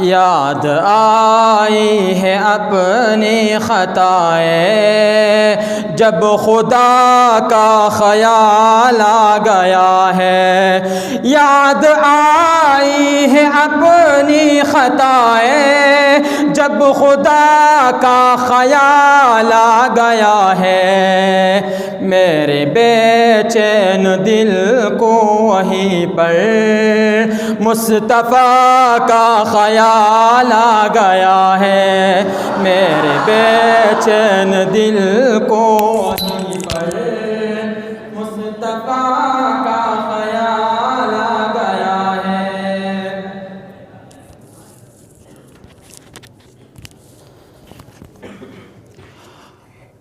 याद आई है अपनी खताएं, जब खुदा का ख्याल आ गया है। याद आई है अपनी खताएं, जब खुदा का ख्याल आ गया है। मेरे बेचैन दिल को वहीं पर मुस्तफ़ा का ख्याल आ गया है। मेरे बेचैन दिल को वहीं पर मुस्तफ़ा का ख्याल आ गया है।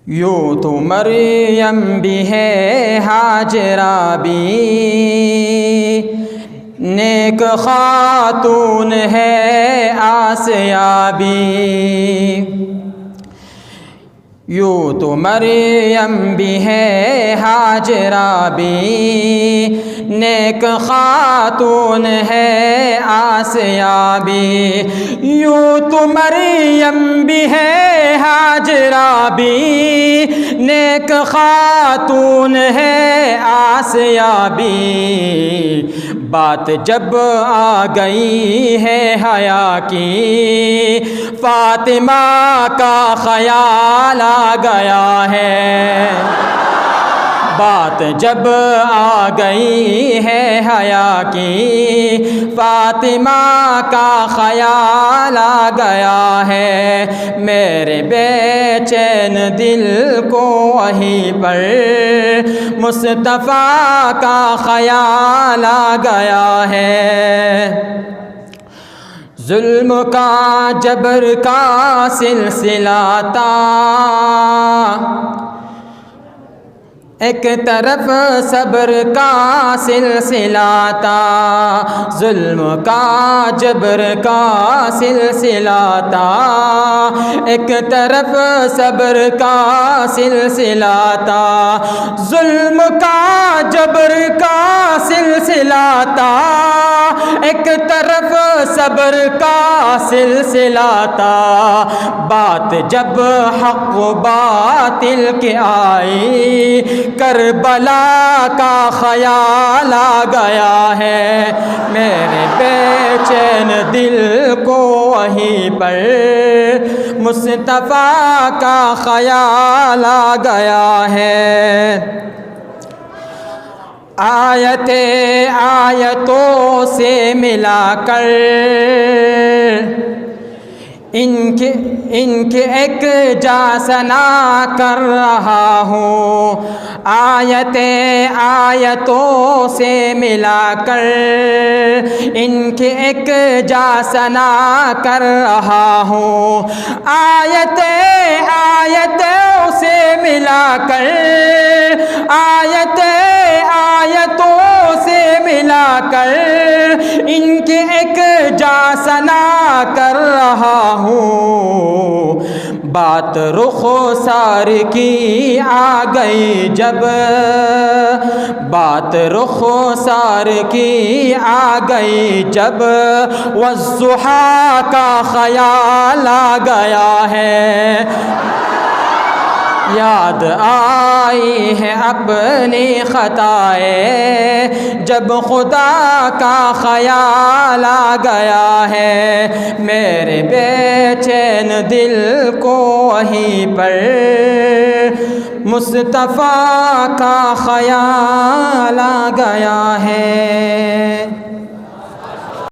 यूँ तो मरियम भी है, हाजरा भी, नेक खातून है आसिया भी। यूँ तो मरियम भी है, हाजरा भी, नेक खातून है आसिया भी। यूँ तो मरियम भी है, हाजरा भी, नेक खातून है आसिया भी। बात जब आ गई है हया की, फातिमा का ख्याल आ गया है। बात जब आ गई है हया की, फातिमा का ख्याल आ गया है। मेरे बेचैन दिल को वहीं पर मुस्तफ़ा का ख्याल आ गया है। जुल्म का जबर का सिलसिला था, एक तरफ सब्र का सिलसिला था। जुल्म का जबर का सिलसिला था, एक तरफ सब्र का सिलसिला था। जुल्म का जबर का सिलसिला था, एक तरफ सब्र का सिलसिला था। बात जब हक़ बातिल के आई, करबला का ख्याल आ गया है। मेरे बेचैन दिल को वहीं पर मुस्तफ़ा का ख्याल आ गया है। आयते आयतों से मिलाकर इनके एक जासना कर रहा हूँ। आयते आयतों से मिलाकर इनके एक जासना कर रहा हूँ। आयते आयतों से मिलाकर, आयते आयतों से मिलाकर इनके एक जासना कर रहा हूँ। बात रुखसार की आ गई जब, बात रुखसार की आ गई जब, वज़्ज़ुहा का ख्याल आ गया है। याद आई है अपनी खताएं, जब खुदा का ख्याल आ गया है। मेरे बेचैन दिल को वहीं पर मुस्तफ़ा का ख्याल आ गया है।